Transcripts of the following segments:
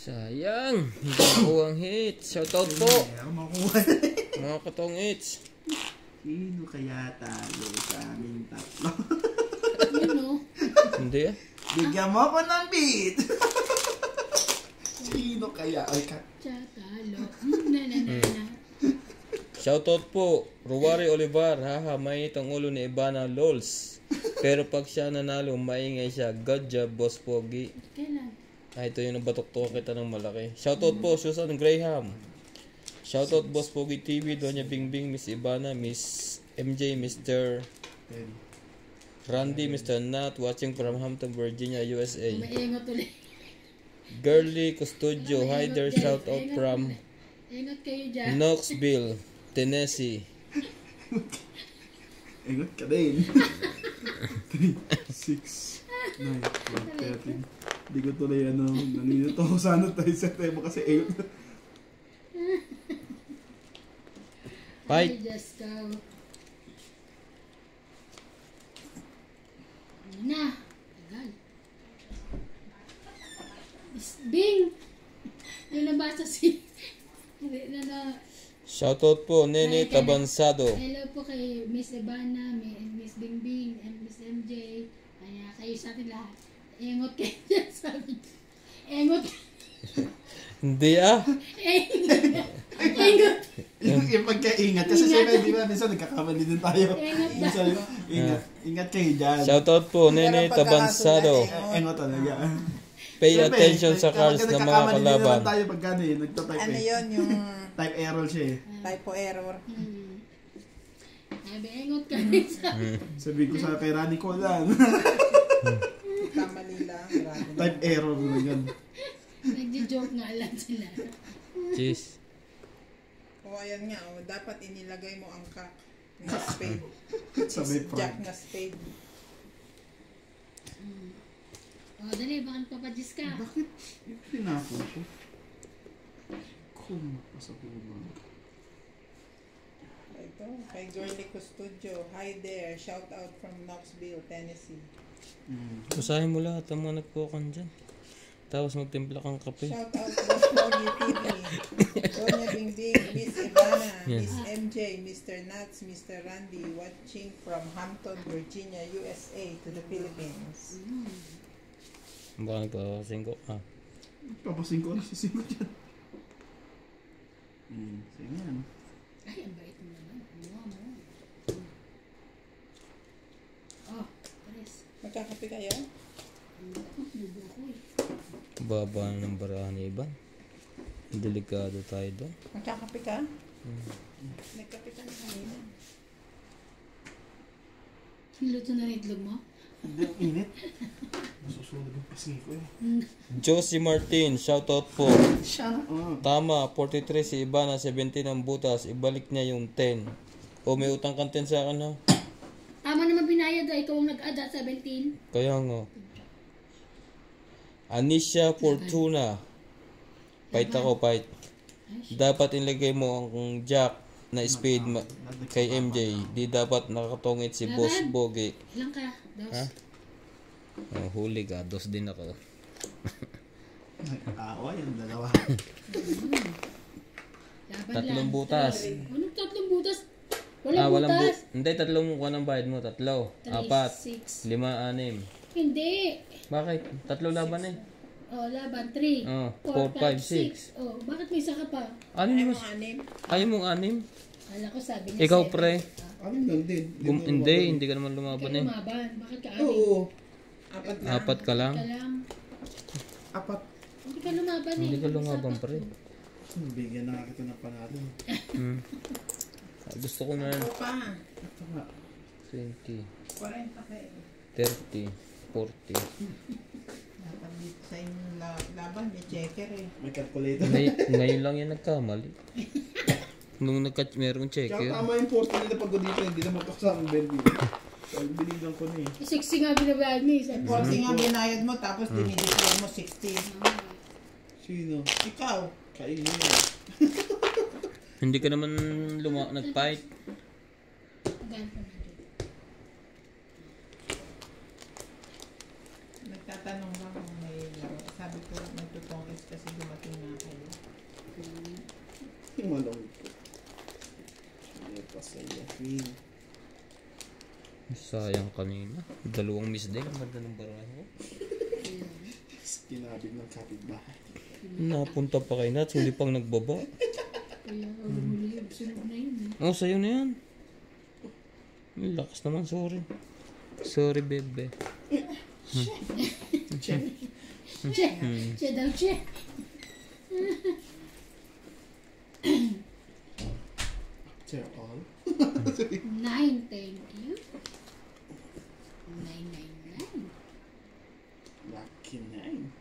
Sayang, hindi ako ang hits. Shoutout po. Mga katong hits. Sino kaya talo sa aming tatlo? Hindi ah. Bigyan mo ako ng beat. Sino kaya? Ay, Talo. Shoutout po. Ruwari Olivar. Haha, mainit ang ulo ni Ibana Lols. Pero pag siya nanalo, maingay siya. Good job, Boss Pogi. Kailan? Ito yung nabatok-tok kita ng malaki. Shoutout po, Susan Graham. Shoutout, Boss Pogi TV, Doña Bingbing, Miss Ibana, Miss MJ, Mr. Randy, Mr. Nat, watching from Hampton, Virginia, USA. Maingot ulit. Girly Custodio, hi there, shoutout from Ingot kayo dyan. Knoxville, Tennessee. ingot ka din. 3, 6, 9, 12, 13. Hindi ko tuloy naninito ako sana tayo sa tema kasi ingot. Hi. Just go. Na. Tagal. Bing! Ay, nabasa si... Shoutout po, Nene Tabansado. Hello po kay Miss Ibana, Miss Bingbing, and Miss MJ. Kaya kayo sa atin lahat. Engot kayo dyan, sabi. Engot. Hindi ah. Engot. Yung pagkaingat. Kasi siyempre, di ba, minsan nagkakamali din tayo. Minsan, ingat kayo dyan. Shoutout po, Nene Tabansado. Engot talaga. Pay attention sa cards ng mga kalaban. Tayo pagkano eh, nagtatype Ano eh. yun, yung Type error siya eh. typo error. Sabi, engot ka rin sa... Sabi ko sa kay Rani ko lang. Kamali lang. Type error na yan. Nagji-joke nga lang sila. Cheers. O ayan nga, dapat inilagay mo ang cock na spade. Sabi Jack prank. na spade. O, dali, bakit papadis ka? Bakit? Yung pinako ko. Kung sa puno. Ito, kay Girly Custodio. Hi there. Shout out from Knoxville, Tennessee. Usahin mo lahat ang mga nagpukan dyan. Tapos magtimpla kang kape. Shout out Boss Pogi TV. Doña Bingbing, Miss Ibana, Miss MJ, Mr. Nats, Mr. Randy, watching from Hampton, Virginia, USA to the Philippines. Baka nagpapasing ko. Papasin ko na si Sino dyan. Sige yan. Ay, ang bait mo naman. Oh, pares. Magkakape kayo? Nubo ako eh. Baba na ng barahan ni Iban. Delikado tayo doon. Magkakape ka? Nagkape ka na kanina. Niluto na rin itlog mo? Hindi ang init. Masusunod yung pisngi ko eh. Josie Martin, shoutout po. Siya na. Tama, 43 si Ibana, 17 ang butas. Ibalik niya yung 10. O may utang kang 10 sa akin ha. Tama naman binayad ikaw ang nag-ada 17. Kaya nga. Anisha Fortuna. Fight ako, fight. Dapat ilagay mo ang jack na spade kay MJ. Di dapat nakatungit si Boss Bogi. Ilang ka? Dos? Ha? Oh, huli ka. Dos din ako. Awa yung dalawa. Laban Tatlong lang. butas. Anong tatlong butas? Walang Walang butas. Hindi, tatlong kuha ng bayad mo. Tatlo. 3, 4. 6. 5, 6. Hindi. Bakit? Tatlo laban eh. Oh, laban. 3, Oh, 4, 4, 5, 6. Oh, bakit may isa ka pa? Anim mo. Anim. Ayaw mong anim? Kala ko sabi niya Ikaw 7. pre. Ano lang din. Hindi ka naman Ikaw lumaban eh. lumaban. Bakit ka anim? Oo. Apat na. Apat ka lang. Ka lang. Apat. Hindi ka lumaban eh. Hindi ka lumaban Sapat pre. ko. Bigyan na kita ng panalo. Gusto ko na Ako pa. Ito nga. 20, 40 kayo. 30, 40. Dapat dito sa inyong laban, may checker eh. May calculator. Ngayon lang yan nagkamali. Nung merong Kaya checker. tama yung 40 nila pag dito. Hindi na magkakasama ang Belvin. Biligan ko na eh. 60 nga binabayad niya. Isa. 40 nga binayad mo, tapos dinideclare mo 60. Sino? Ikaw. Kainin mo. Hindi ka naman nag-fight. Magkano pa na dito? Nagtatanong lang kung may laro. Sabi ko, may tutong kasi dumating na kayo. Malungkot. Hindi pa sa'yo. Sayang kanina. Dalawang miss din. Ang ganda ng barahan ko. Kinabig ng kapitbahay. Napunta pa kay Nats, hindi pang nagbaba. Kaya huli yung sunog na yun eh. Oh, sa'yo na yan. Ang lakas naman, sorry. Sorry, bebe. Siya daw siya. 9, thank you. 999. Lucky 9.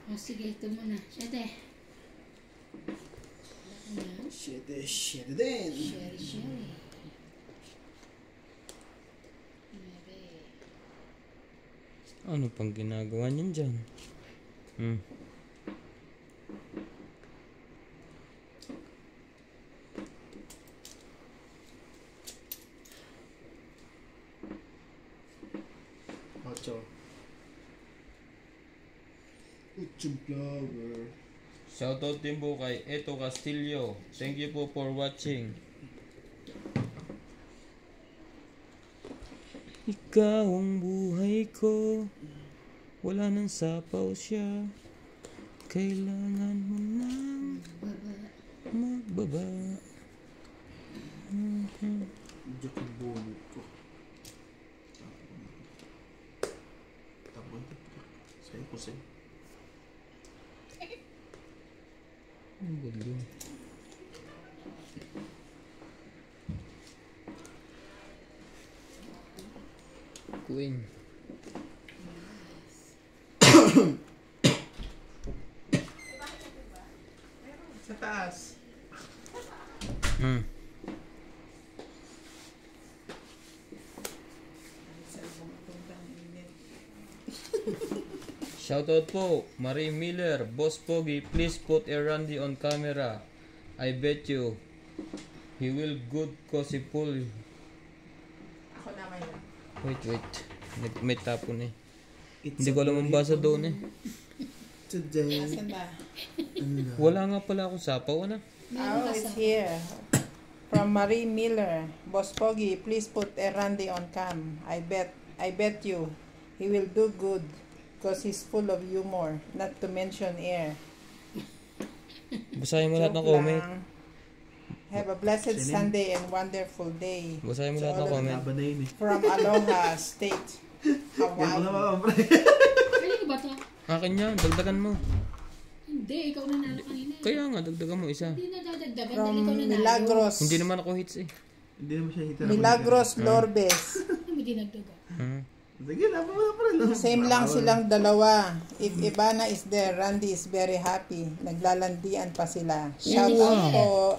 O sige, ito muna. 7. Shit din. Sherry. 9. Ano pang ginagawa niyan dyan? Uchong flower. Shoutout din po kay Eto Castillo. Thank you po for watching. Ikaw ang buhay ko. Wala nang sapaw siya. Kailangan mo nang magbaba. Diyak ang bunot ko. Tapon. Sa'yo ko sa'yo. Ang gulo. Queen. Sa taas. Shoutout po, Marie Miller, Boss Pogi, please put a Randy on camera. I bet you, he will good cause he pull. Ako na ngayon. Wait. May tapon eh. Hindi ko alam ang basa doon eh. Today. Asan ba? Wala nga pala akong sapaw, ano? Oh, it's here. From Marie Miller. Boss Pogi, please put a Randy on cam. I bet you, he will do good. Because he's full of humor, not to mention air. Basahin mo lahat ng Joke comment. lang. Have a blessed Sunday and wonderful day. Basahin mo So, lahat ng all of comment. Laban na yun eh. From Aloha State, Yan ko Hawaii. naman, pre. Kanino ba to? Akin yan, dagdagan mo. Hindi, ikaw nanalo kanina. Kaya nga, dagdagan mo isa. Hindi na dadagdagan From dahil ikaw nanalo. Milagros. Hindi naman ako hits eh. Hindi naman siya hita. Milagros Lorbes. Ano mo dinagdagan? Sige, laban mo na, pre. Same lang silang dalawa. If Ivana is there, Randy is very happy. Naglalandian pa sila. Shout out po.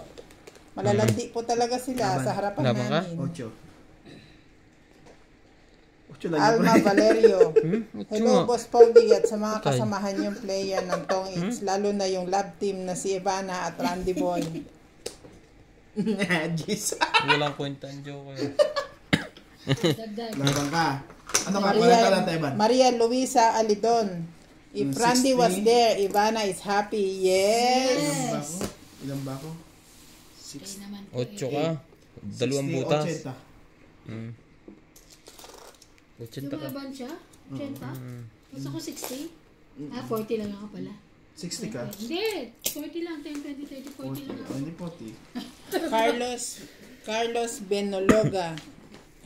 Malalandi po talaga sila sa harapan Laban ka? namin. 8. 8 lang Alma yun, pre. Valerio. Ito Hello, nga. Boss Pogi at sa mga Okay. kasamahan yung player ng Tong It's, lalo na yung love team na si Ivana at Randy Boy. Jeez. Walang kwenta ang joke eh. Dagdag. Laban ka. Ano ka? 40 lang, Teban. Maria Luisa Alidon. If Randy 60. was there, Ivana is happy. Yes! Ilan ba ako? Kaya naman po 8 ka. Dalawang 60, butas. 80. 80 ka. Lumaban siya? 80? Basta ko 60? 40 lang ako pala. 60 ka? Hindi, 40 lang. 10, 20, 30, 40 lang 40. ako. Oh, hindi 40. Carlos Benologa.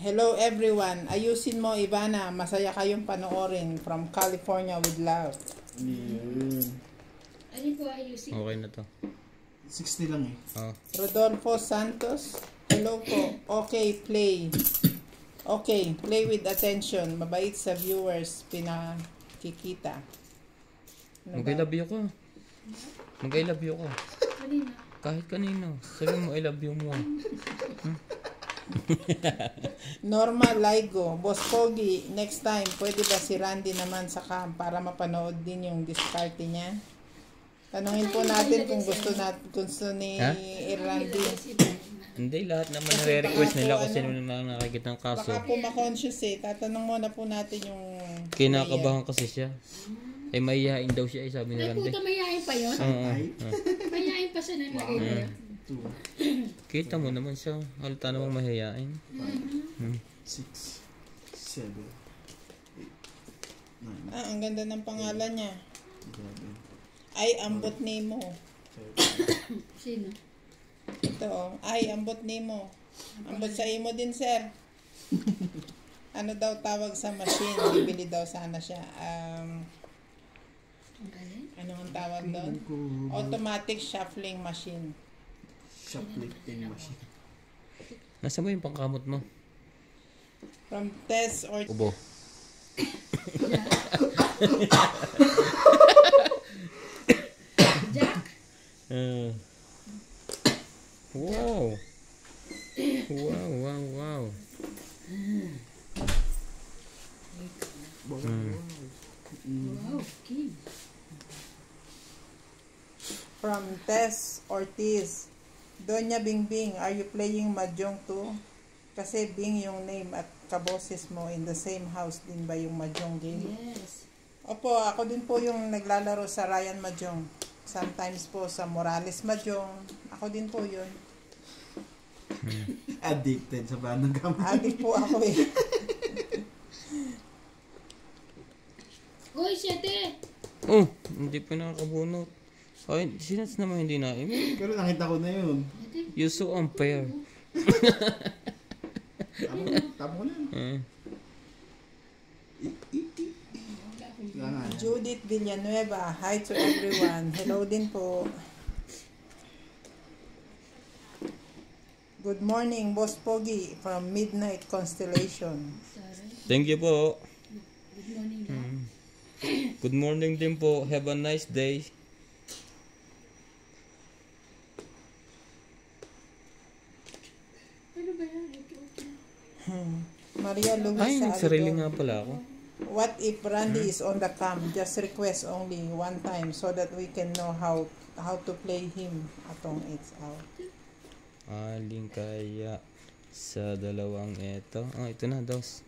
Hello everyone. Ayusin mo, Ivana. Masaya kayong panoorin from California with love. Yun. Ano po ayusin? Okay na to. 60 lang eh. Oh. Rodolfo Santos. Hello po. Okay, play. Okay, play with attention. Mabait sa viewers. Pinakikita. Ano ba? Mag-I love you ka. Mag-I love you ka. Kanina. Kahit kanino. Sabi mo, I love you mo. Norma Laigo. Boss Pogi, next time, pwede ba si Randy naman sa cam para mapanood din yung discarte niya? Tanungin po natin kung gusto ni Ha? Randy. Si Bana. Hindi, lahat naman nare-request nila kung sino na nakikita ng kaso. Baka po ma-conscious eh. Tatanong muna po natin yung... Kinakabahan kasi siya. Eh, mahihain daw siya, sabi ni Ay, Randy. puta, mayayain pa yun? Oo. Mayayain pa siya na lagay niya. 2, Kita mo naman siya. Halata namang mahihain. 6, 7, 8, 9, Ah, ang ganda ng pangalan niya. 11, Ay, ambot Nemo. 12, Sino? Ito oh. Ay, ambot Nemo. Ambot sa imo din, sir. Ano daw tawag sa machine? Bibili daw sana siya. Ano ang tawag doon? Automatic shuffling machine. shoplifting machine. Nasaan ba yung pangkamot mo? From Tess or... Ubo. Jack? Wow. Wow. Wow, King. From Tess Ortiz. Doña Bingbing, are you playing Mahjong too? Kasi Bing yung name at kaboses mo in the same house din ba yung Mahjong game? Yes. Opo, ako din po yung naglalaro sa Ryan Mahjong. Sometimes po sa Morales Mahjong. Ako din po yun. Addicted sa banang gamit. Adik po ako eh. Uy, 7! Oh, hindi pa nakakabunot. Ay, sinats naman hindi na. Pero nakita ko na yun. You so unfair. Tama ko na yun. Judith Villanueva, hi to everyone. Hello din po. Good morning, Boss Pogi from Midnight Constellation. Thank you po. Good morning. Good morning din po. Have a nice day. Ano ba yan? Maria Ay, Luisa nagsarili Alidon. nga pala ako. What if Randy is on the cam? Just request only one time so that we can know how to play him atong it's out. Aling kaya sa dalawang ito. Oh, ito na, dos.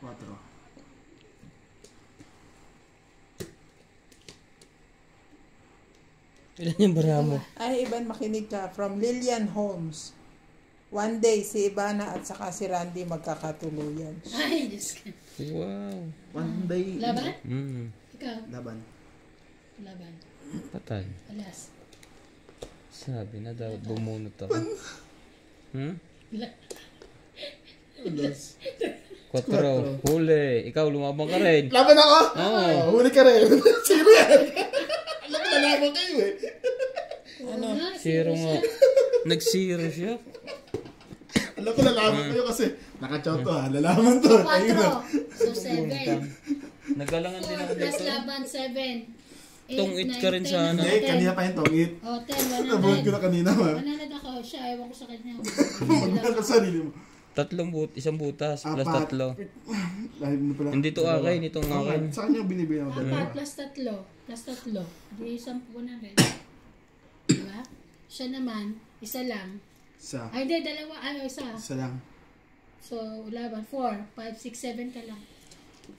Quatro. Ilan yung bara mo? Ay, Iban, makinig ka. From Lillian Holmes. One day, si Ivana at saka si Randy magkakatuluyan. Ay, Diyos ko. Wow. One day. Laban? Ikaw? Laban. Laban. Patay. Alas. Sabi na dapat bumunot ako. Alas. 4. Huli. Ikaw, lumabang ka rin. Laban ako? Oo. Huli ka rin. Sino yan? Alam ko nalaman kayo eh. Ano? Zero nga. Nag-zero siya. Alam ko nalaman kayo kasi naka-chow to ha. Lalaman to. Ayun na. 4. So, 7. Nagalangan din ako 4 plus dito. laban, 7. Tungit ka rin sana. Hindi, kanina pa yung tongit. Oh, 10, 100. Nabuhat ko na kanina ha. 100 ako. Siya, ewan ko sa kanya. Magbuhat ka sarili mo. Isang butas plus Apat. 3. Dahil mo pala. Hindi to akin, itong akin. Sa kanya binibigyan ako dalawa. 4 plus 3. Plus 3. Di 10 100. Diba? Siya naman, isa lang. Isa. Ay, hindi, dalawa. Ay, isa. Isa lang. So, laban. 4, 5, 6, 7 ka lang.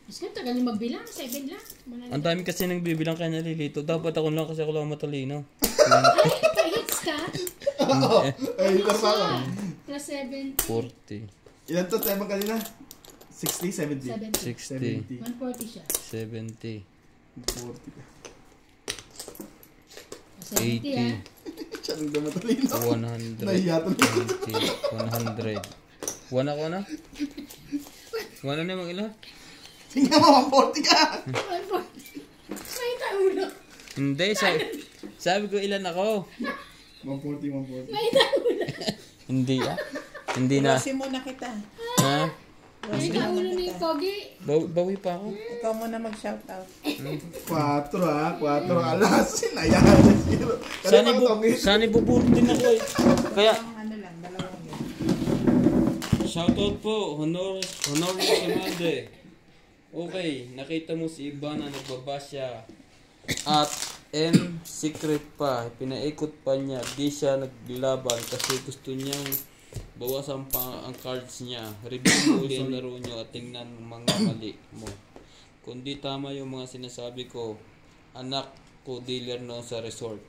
Mas ka, tagal yung magbilang. 7 lang. Ang dami kasi nang bibilang kaya nalilito. Dapat ako lang kasi ako lang matalino. Ay, pa-hits ka? Oo. Ay, nasa ako. Plus 7. 40. Ilan to tayo kanina? 60, 70. 70. 60. 140 siya. 70. 40 ka. 70 ah. 80. Siya lang matalino. 100. Nahiya tuloy. 90. 100. 1 ako na? 1 na yung ilan? Tingnan mo, 140 ka. 140. May taulo. Hindi, sabi ko ilan ako. 140. May taulo. Hindi Hindi na. Kasi muna kita. Ha? May taulo ni Pogi. Bawi pa ako. Ikaw muna mag-shoutout. 4 ha. 4. Alas. Nahiya na zero. Sana ibuburo din ako eh. Kaya, Ano lang, dalawang yun. shoutout po. Honor Amande. Okay, nakita mo si Ivana nagbabasya at secret pa, pinaikot pa niya, di siya naglaban kasi gusto niyang bawasan pa ang cards niya. Review mo ulit ang laro niyo at tingnan mga mali mo. Kung di tama yung mga sinasabi ko, anak ko dealer noon sa resort.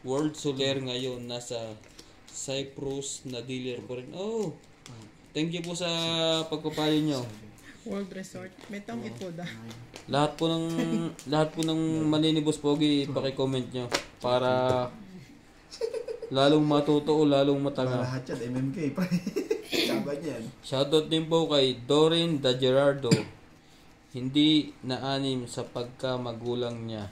World Soler ngayon nasa Cyprus na dealer ko rin. Oh, thank you po sa pagpapayo nyo. World Resort. May tong ito da. Lahat po ng mali ni Boss Pogi, paki-comment nyo para lalong matuto o lalong matanga. Lahat yan, MMK, pre. Sabi niyan. Shoutout din po kay Dorin Da Gerardo. Hindi naanim sa pagka-magulang niya.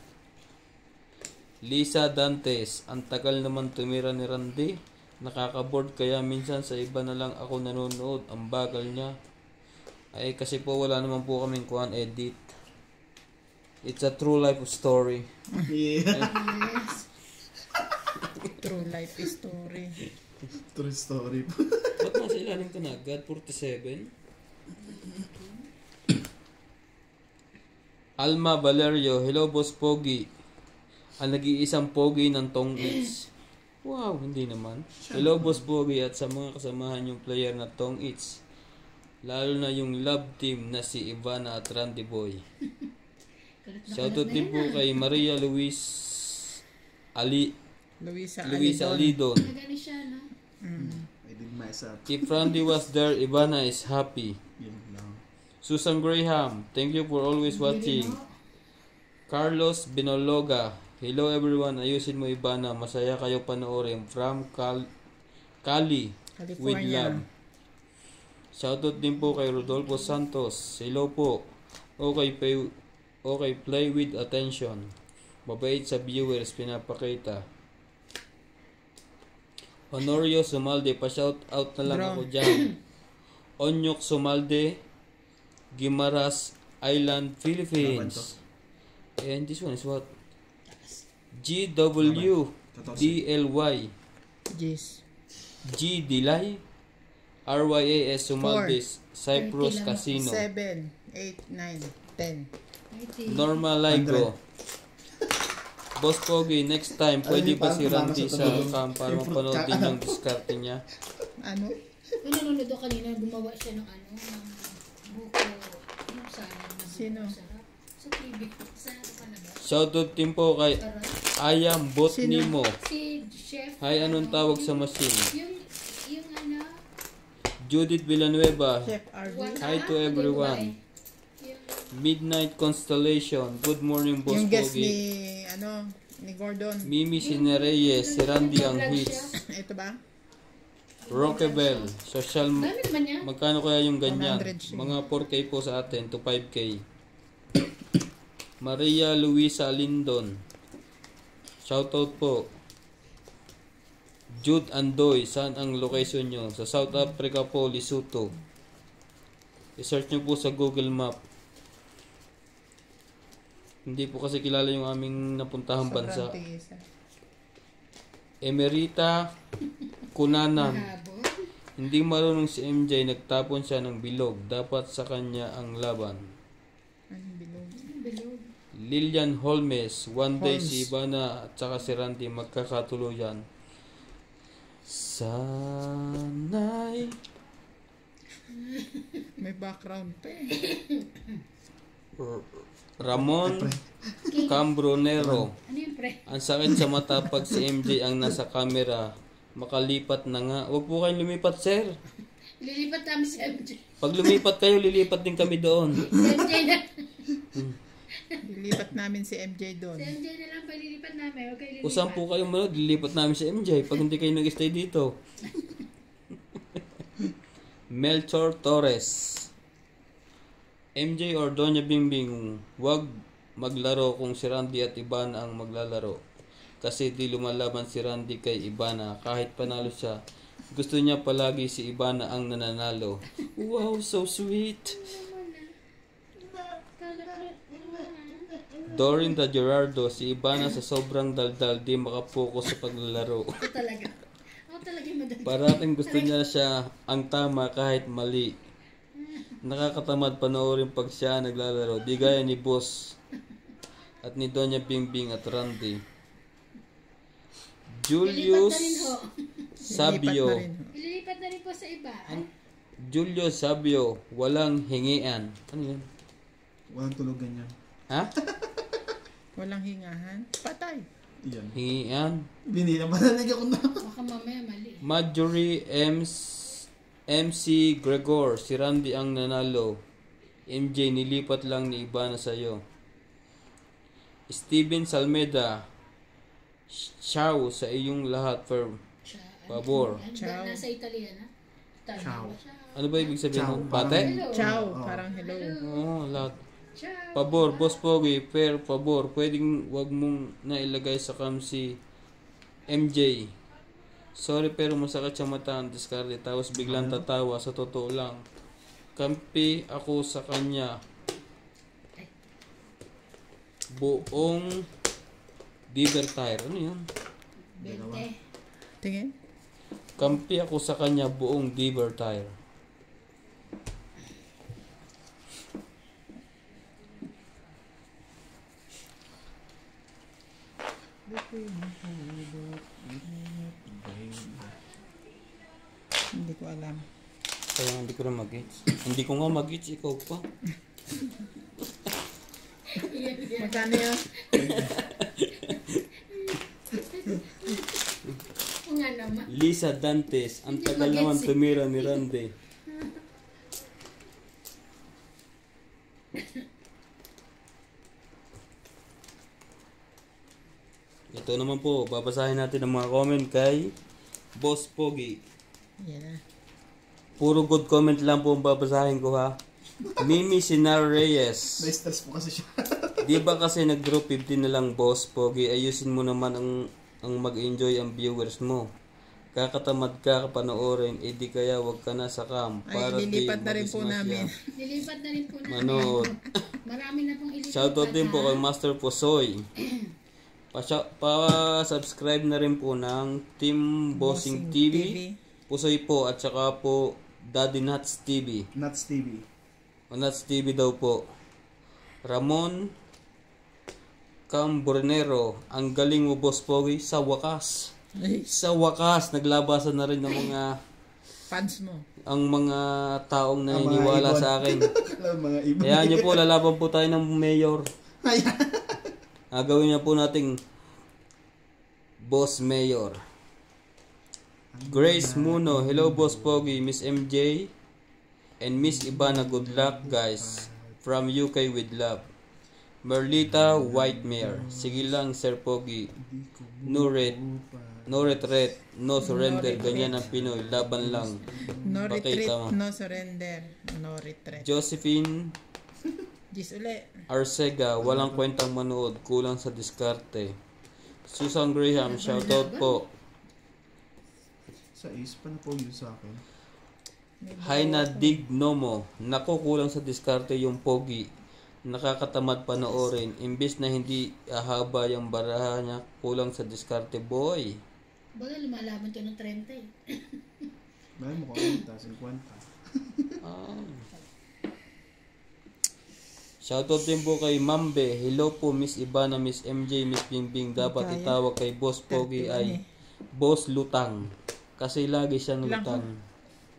Lisa Dantes, ang tagal naman tumira ni Randy. Nakaka-board kaya minsan sa iba na lang ako nanonood. Ang bagal niya. Ay kasi po wala naman po kaming kuhan edit. It's a true life story. Yeah. Yes. True life story. True story. Ba't nasa ilalim ka na? God 47? Alma Valerio, hello Boss Pogi. Ang nag-iisang Pogi ng Tong Eats. Wow, hindi naman. Hello Boss Pogi at sa mga kasamahan yung player na Tong Eats. Lalo na yung love team na si Ivana at Randy Boy. Shoutout din po kay Maria Luisa Alidon. Nagani siya, no? I did mess up. If Randy was there, Ivana is happy. Yun lang. Susan Graham, thank you for always watching. Carlos Binologa, hello everyone, ayusin mo Ivana, masaya kayo panoorin from Cali with love. Shoutout din po kay Rodolfo Santos, hello po. Okay, play with attention. Mabait sa viewers, pinapakita. Honorio Sumalde, pa-shout out na lang ako dyan. Onyok Sumalde, Guimaras Island, Philippines. And this one is what? GWDLY Yes. G Dilay RYAS Sumaldes Cyprus 30 lang. Casino 7, 8, 9, 10. Norma Ligo. Boss Pogi, next time pwede ba si Randy sa cam para mapanood din yung diskarte niya? Ano? Kung nanonood ako kanina, gumawa siya ng ano, ng buko. Ano sana? Sino? Sarap. Sa TV. Sa palabas. Shoutout din po kay Ayam Botnimo. Si Chef. Hi, anong tawag sa machine? Yung ano, Judith Villanueva. Chef RV. Hi to everyone. Midnight Constellation. Good morning, Boss Yung guest Pogi. ni Gordon. Mimi Sinereyes, si Randy ang hits. Ito ba? Rockebell, social, dami naman niya. magkano kaya yung ganyan? 100 siya. Mga 4K po sa atin to 5K. Maria Luisa Lindon, shoutout po. Jude Andoy, saan ang location nyo? Sa South Africa po, Lesotho. I-search nyo po sa Google Map. Hindi po kasi kilala yung aming napuntahang bansa. Sobrang tigisa. Emerita Kunanan. Habo. Hindi marunong si MJ, nagtapon siya ng bilog. Dapat sa kanya ang laban. Anong bilog? Bilog. Lilian Holmes, one day Holmes. si Ivana at saka si Randy magkakatuluyan. Sana'y May background pa eh. Ramon Cambronero. Ano yung pre? Ang sakit sa mata pag si MJ ang nasa camera. Makalipat na nga. Huwag po kayong lumipat, sir. Lilipat namin si MJ. Pag lumipat kayo, lilipat din kami doon. Si MJ na. Lilipat namin si MJ doon. Si MJ na lang palilipat namin. Huwag kayo lilipat. Kung po kayong manood, lilipat namin si MJ pag hindi kayo nag-stay dito. Melchor Torres. MJ or Doña Bingbing, wag maglaro kung si Randy at Ivana ang maglalaro. Kasi di lumalaban si Randy kay Ivana kahit panalo siya. Gusto niya palagi si Ivana ang nananalo. Wow, so sweet. Dorin Da Gerardo, si Ivana sa sobrang daldal di makapokus sa paglalaro. Ako talaga. Ako talaga yung madali. Parating gusto niya siya ang tama kahit mali. Nakakatamad panoorin pag siya naglalaro. Di gaya ni Boss at ni Doña Bingbing at Randy. Ilipat Julius na rin ho. Sabio. Ililipat na rin po sa iba. Julius Sabio, walang hingian. Ano yun? Walang tulugan yan. Ha? Walang hingahan. Patay. Yan. Hingian. Hindi na manalig ako na. Baka mamaya mali. Marjorie MC Gregor, si Randy ang nanalo. MJ, nilipat lang ni Ibana sa'yo. Steven Salmeda, ciao sa iyong lahat for pabor. Ciao. Nasa Italian ha? Ciao. Ano ba ibig sabihin Ciao, nun? parang- Bate? Hello. Ciao. Oo. Parang hello. Oo, lahat. Ciao. Pabor, Boss Pogi, pabor, pwedeng wag mong nailagay sa cam si MJ. Sorry pero masakit sa mata ang diskarte. Tapos biglang tatawa. Sa totoo lang. Kampi ako sa kanya. Buong Beaver Tire. Ano yun? 20. Tingin. Kampi ako sa kanya buong Beaver Tire. Hindi ko alam. Kaya hindi ko na mag-gets. Hindi ko nga mag-gets. Ikaw pa. Magkano yun? O nga naman. Lisa Dantes. Ang tagal naman tumira ni Randy. Ito naman po, babasahin natin ang mga comment kay Boss Pogi. Yan na. Puro good comment lang po ang babasahin ko ha. Mimi Sinar Reyes. Na-stress po kasi siya. Di ba kasi nag-drop 15 na lang Boss Pogi? Ayusin mo naman ang mag-enjoy ang viewers mo. Kakatamad ka panoorin, di kaya wag ka na sa cam. Ay, lilipat na rin po madismasya. namin. Nilipat na rin po namin. Manood. Marami na pong ilipat. Shoutout din po kay Master Posoy. Pa-subscribe na rin po ng Team Bossing TV. Pusoy po at saka po Daddy Nuts TV. Nuts TV. O Nuts TV daw po. Ramon Cambornero, ang galing mo Boss Pogi, sa wakas. Ay, Sa wakas, naglabasan na rin ng fans mo. ang mga taong Ang mga naniniwala ibon. sa akin. Mga ibon. Kaya nyo po, lalaban po tayo ng mayor. Gagawin niya po nating Boss Mayor. Grace Muno, hello Boss Pogi, Miss MJ, and Miss Ibana, good luck guys. From UK with love. Merlita Whitemare, sige lang Sir Pogi. No retreat, no surrender, ganyan ang Pinoy, laban lang. No retreat, Pakita mo. no surrender. No retreat. Josephine Jis uli. Arcega, walang kwentang manood, kulang sa diskarte. Susan Graham, shoutout po. Sa is pa na po yun sa akin. Haina Dignomo, naku kulang sa diskarte yung Pogi. Nakakatamad panoorin, imbis na hindi ahaba yung baraha niya, kulang sa diskarte boy. Baga lumalaban to ng 30 eh. Bayan mo 40, 50. Ah. Shoutout din po kay Mambe. Hello po Miss Ibana, Miss MJ, Miss Bingbing. Dapat Kaya. itawag kay Boss Pogi ay Boss Lutang. Kasi lagi siyang Ilang lutang.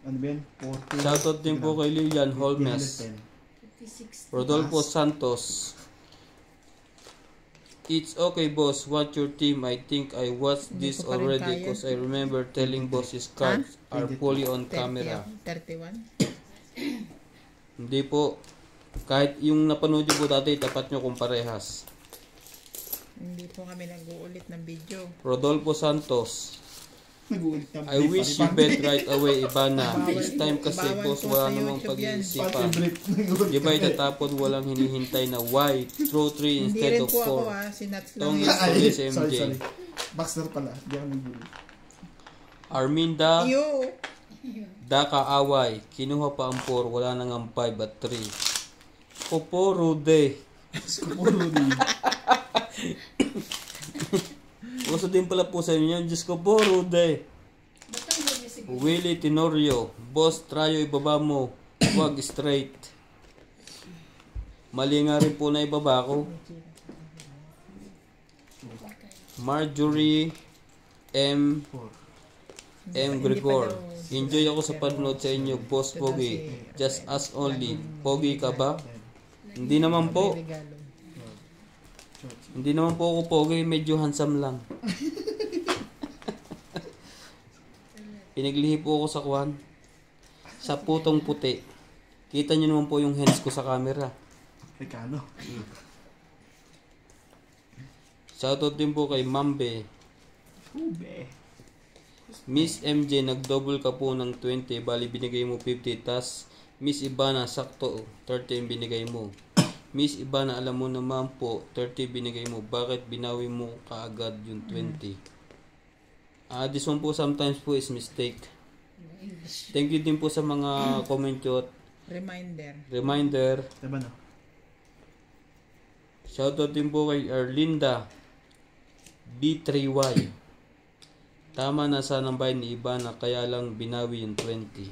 Ano ba yan? 40. Shoutout din po kay Lilian Holmes. 56. Rodolfo Santos. It's okay boss, watch your team. I think I watched Hindi this ko pa rin already kaya. because I remember telling boss his cards are fully on 30 camera. ako. 31. Hindi po. Kahit yung napanood nyo po dati, tapat nyo kung parehas. Hindi po kami nag-uulit ng video. Rodolfo Santos. Nag-uulit na. I wish you bet right away, Ibana. Bawal- This time kasi bawal boss, po wala sa namang YouTube yan. pag-iisipan. Di ba itatapon walang hinihintay na why? Throw 3 Hindi instead rin of po ako 4. si Nats lang Tong yun. is si MJ. Sorry. Baxter pala. Di ako nag-uulit. Arminda. Yo! Daka away, kinuha pa ang 4, wala nang ang 5 at 3. Popo Rude. Puro din. Uso din pala po sa inyo, Diyos ko po Rude. Ba't ang ganyan siguro? Willie Tenorio, Boss Trayo ibaba mo. Wag straight. Mali nga rin po na ibaba ko. Marjorie M. 4. M. Gregor. Enjoy ako sa panonood sa inyo, Boss Pogi. Just us only. Pogi ka ba? Hindi naman po. Regalo. Hindi naman po ako pogi, medyo handsome lang. Pinaglihi po ako sa kwan. Sa putong puti. Kita nyo naman po yung hands ko sa camera. Rekano. Shoutout din po kay Mambe. Ube. Miss MJ, nag-double ka po ng 20. Bali, binigay mo 50. Tas, Miss Ibana, sakto 30 yung binigay mo. Miss Ibana, alam mo naman po, 30 binigay mo. Bakit binawi mo kaagad yung 20? This one po sometimes po is mistake. Thank you din po sa mga comment nyo at reminder. Diba no? Shoutout din po kay Erlinda B3Y. Tama na sanang bayan ni Ibana, kaya lang binawi yung 20.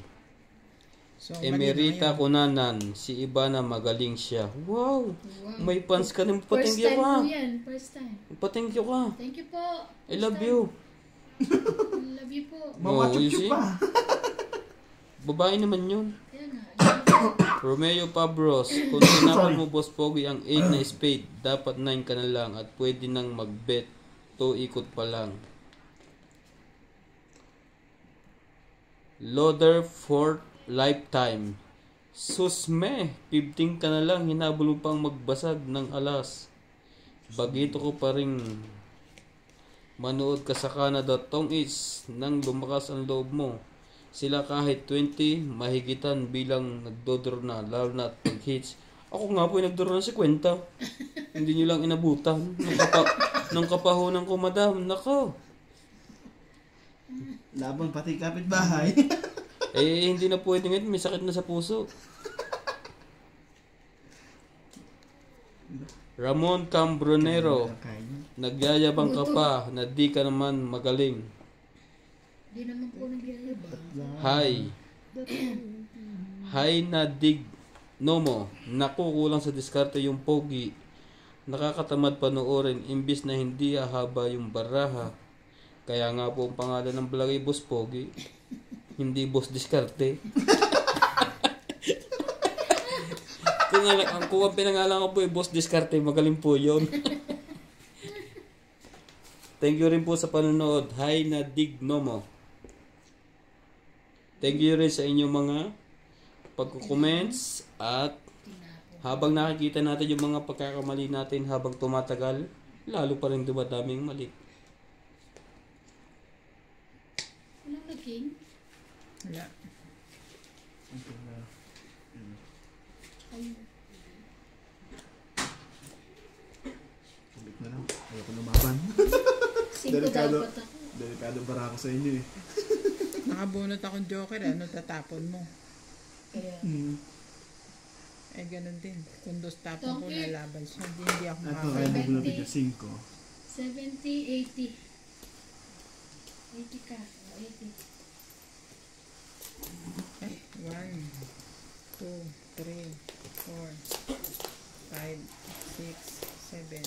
So, Emerita Kunanan, si Ibana magaling siya. Wow! May fans ka rin. First Patingyo time ka. po yan. First time. Patingyo ka. Thank you po. I love you. I love you po. Oh, you Mamachup see? pa. Babae naman yun. Kaya nga. Romeo Pabros, kung tinapon mo Boss Pogi ang 8 na spade, dapat 9 ka na lang at pwede nang mag-bet. 2 ikot pa lang. Loader for lifetime. Susme, 15 ka na lang, hinabol mo pang magbasag ng alas. Bagito ko pa rin manood ka sa Canada. Tong is nang lumakas ang loob mo. Sila kahit 20, mahigitan bilang nagdodraw na, lalo na pag hits. Ako nga po yung nagdodraw na si Kwenta. Hindi nyo lang inabutan. Nang kapahunan ko, madam. Nako. Laban pati kapitbahay. Hindi na pwede ngayon. May sakit na sa puso. Ramon Cambronero. Nagyayabang ka pa na di ka naman magaling. Di naman po nagyayabang. Hi na dig Nomo. Naku, kulang sa diskarte yung pogi. Nakakatamad panoorin imbis na hindi hahaba yung baraha. Kaya nga po ang pangalan ng vlog ay Boss Pogi. Hindi Boss Diskarte. Kung ang pinangalan ko po ay Boss Diskarte, magaling po yun. Thank you rin po sa panonood. Hi na dig Nomo. Thank you rin sa inyong mga pagko-comments at habang nakikita natin yung mga pagkakamali natin habang tumatagal, lalo pa rin dumadaming mali. Walang naging? Wala. Ulit na lang. Ayoko lumaban. 5 dapat ako. Delikado bara ako sa inyo eh. Nakabunot akong joker, ano tatapon mo? Kaya, Eh, ganun din. Kung dos tapon ko, lalaban siya. Hindi ako Ito kaya hindi ko na 20. video 5. 70, 80. 80 ka. 80. 1, 2, 3, 4, 5, 6, 7,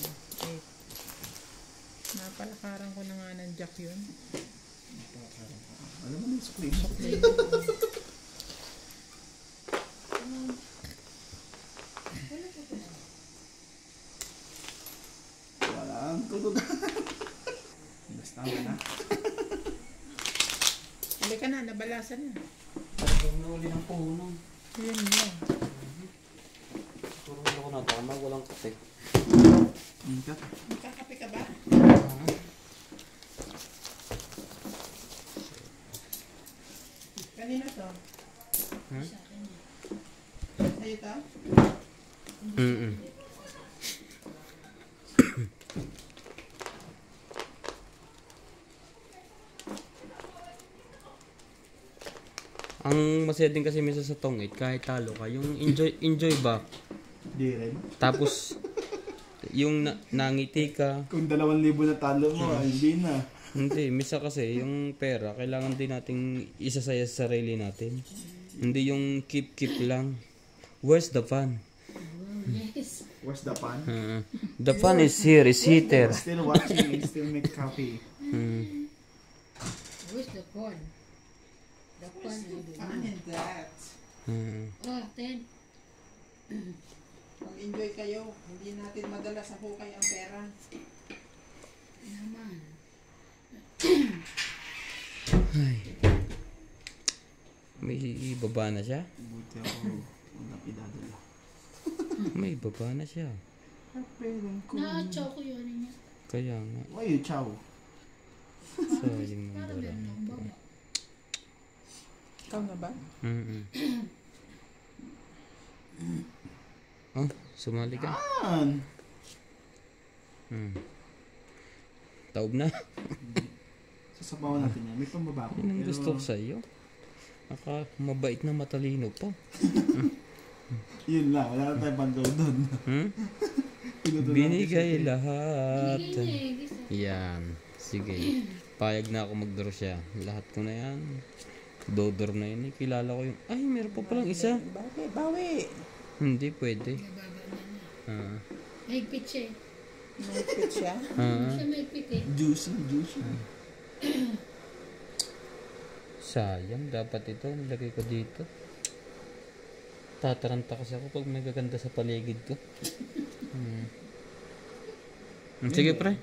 8. Napalakaran ko na nga ng jack yun. Alam mo na yung screen. Wala ang tutod. Basta na. Halika na, nabalasan na. Talagang nauli ng puno. Yan mo. Puro ako natama, walang kape. Ingat. Magkakape ka ba? Kanino to? Sa'yo to? Ang masaya din kasi minsan sa tongit, kahit talo ka, yung enjoy ba? Di rin. Tapos, yung nangiti ka, Kung 2,000 na talo mo, ay hindi na. hindi, misa kasi yung pera, kailangan din nating isasaya sa sarili natin. Hindi yung keep lang. Where's the fun? Oh, yes. Where's the pan? The fun is here, is heater. Still watching and still make coffee. Where's the corn? The corn, I don't Fun know. in that. Oh, 10. Mag-enjoy kayo. Hindi natin madala sa hukay ang pera. Naman. Ay. May baba na siya? Buti ako. Wala idadala. May baba na siya. Na-chow ko yun niya. Kaya nga. Why you chow? Sayang ng Para barang. meron ng baba. Ikaw na ba? Oh, sumali ka. An! Taob na. Sasabawan natin yan. May pambaba ko. Yun ang gusto ko sa iyo. Mabait na matalino pa. Yun lang. Wala na tayong pang-go doon. Pinuto lang Binigay kasi. lahat. Binigay niya eh. Gusto. Yan. Sige. Payag na ako mag-draw siya. Lahat ko na yan. Dodor na yun. Kilala ko yung... Ay, meron pa palang isa. Bawi. Hindi pwede. Nababa na niya. Mahigpit siya eh. Mahigpit siya. Siya mahigpit eh. Juicy. Sayang. Dapat ito. Nilagay ko dito. Tataranta kasi ako pag may gaganda sa paligid ko. Sige pre.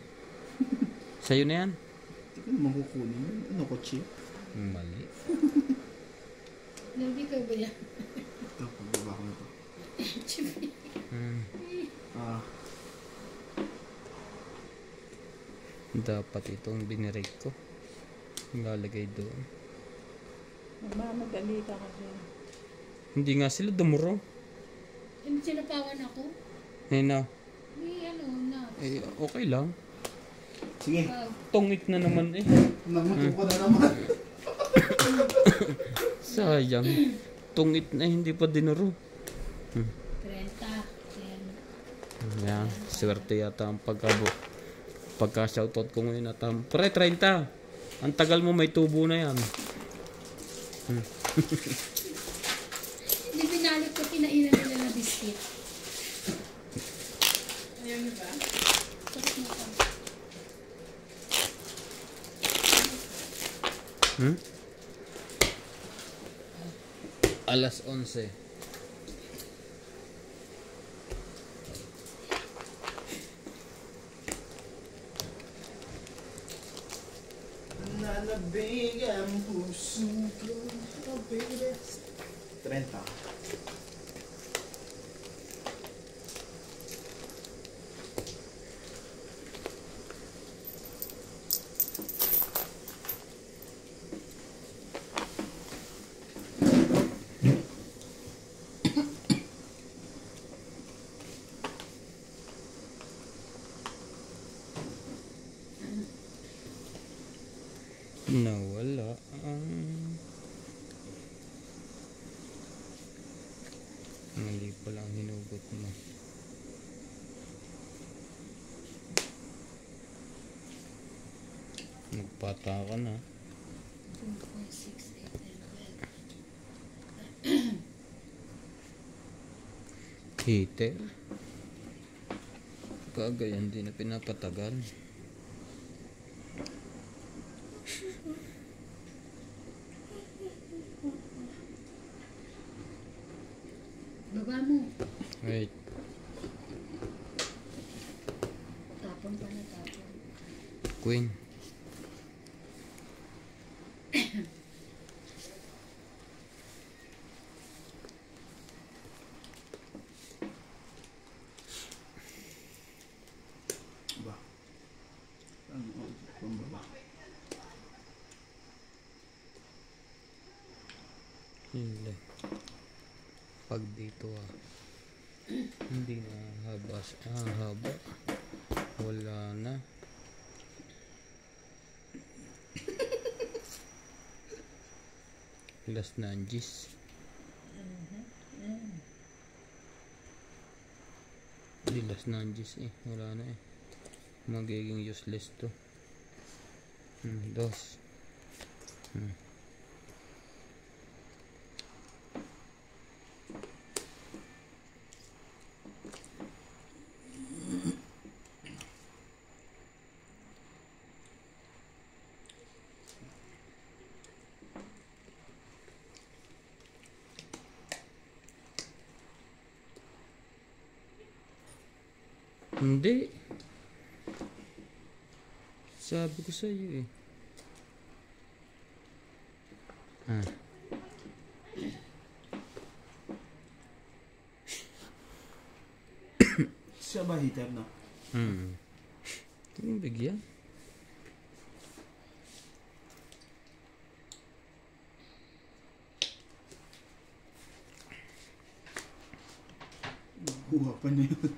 Sa'yo na yan. Hindi ko naman kukunin yun. Ano ko, chip? Mali. Lagi ka ba yan? Ito, pambaba ko na ito. Dapat itong binirake ko. Lalagay doon. Mamadali ka kasi. Hindi nga sila dumuro. Hindi sinapawan ako. Eh na. May ano na. Eh, okay lang. Sige. Tungit na naman eh. Namutuko na naman. Sayang. Tungit na hindi pa dinuro. 30. 10. Yan. Swerte yata ang pagka-shoutout ko ngayon at pre, 30. Ang tagal mo, may tubo na yan. Hindi binalik ko, kinainan nila na biscuit. Ayaw niyo ba? Sakit mo pa. Alas 11. Nalabig ang puso ko. Oh, baby. 30. Nawala ang... Mali pala ang hinugot mo. Nagpata ka na. 2, 4, 6, 8, 11. Heater. Kagayan din na pinapatagal. Baba mo. Wait. Tapon pa na tapon. Queen. Ba? Ano? Pambaba. Hindi. Pag dito hindi na haba. Haba. Wala na. Las Nanjis. Hindi Las Nanjis eh. Wala na eh. Magiging useless to. Dos. Hindi. Sabi ko sa iyo eh. Ah. Siya ba hitter, no? Ito yung bigyan. Buha pa na yun.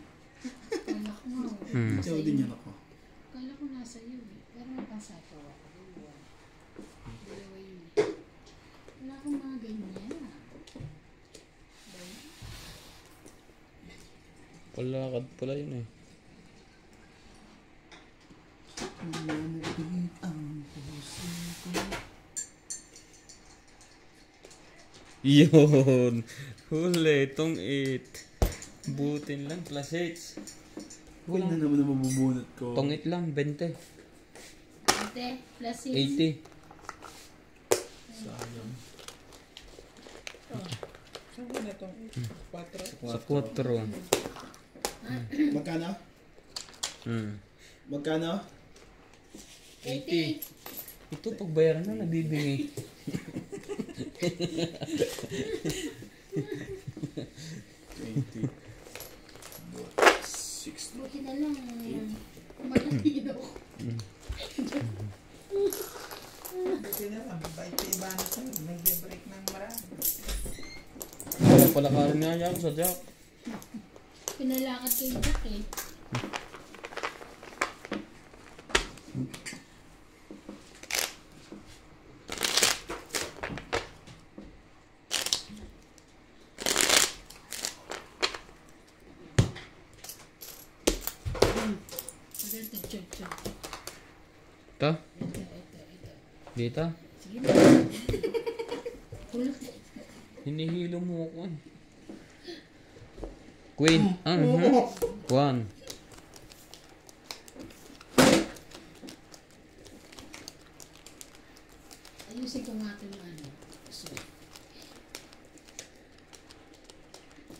Kala ko nga. Nasa Siya din iyo. yan ako. Kala ko nasa iyo eh. Pero napasa ko ako. Dalawa yun eh. Wala akong mga ganyan. Palakad pala yun eh. Yun. Huli. Tong 8. Butin lang. Plus 8. Huwag na naman na mabubunot ko. Tong 8 lang. 20. Ate, plus 6. 80. Sayang. Saan ko na itong 4? Sa 4. Magkano? Magkano? 80. Ito pagbayaran na nabibingi. 20. 60. Buti na lang. Malaki daw. Buti na lang. Bait sa iba na sa'yo. Nag-break ng marami. Palakarin nga niya ako sa Jack. Pinalakad kay Jack eh. Ito, ito. Ito? Ito. Dito? Sige na. Hulog. Hinihilo mo ako eh. Queen. 1. Ayusin ko nga ito yung ano. Puso.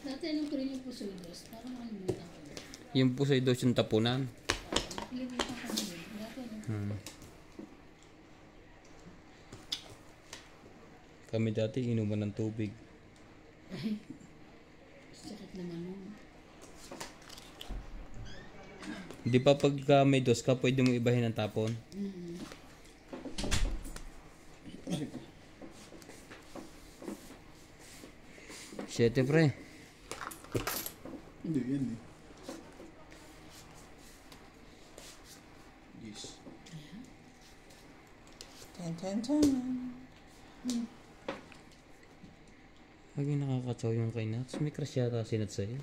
Dati alam ko rin yung puso dos. Parang nakalimutan ko. Yung po sa dos yung tapunan. Nakalimutan ko rin. Dati alam ko. Kami dati inuman ng tubig. Sakit naman nun. Hindi pa pagka may dos ka, pwede mong ibahin ang tapon. Siyete pre. Hindi, yan eh. Yes. Chan. Lagi nakakatsaw yung kay Nats. May crush yata si Nats sa'yo.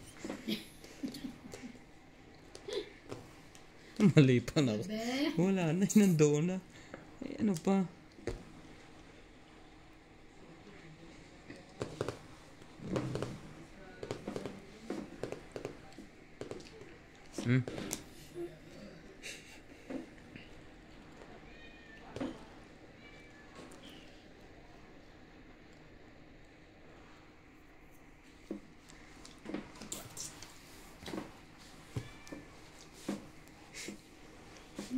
Mali pa na ako. Be, Wala na, nandoon na. Eh, ano pa?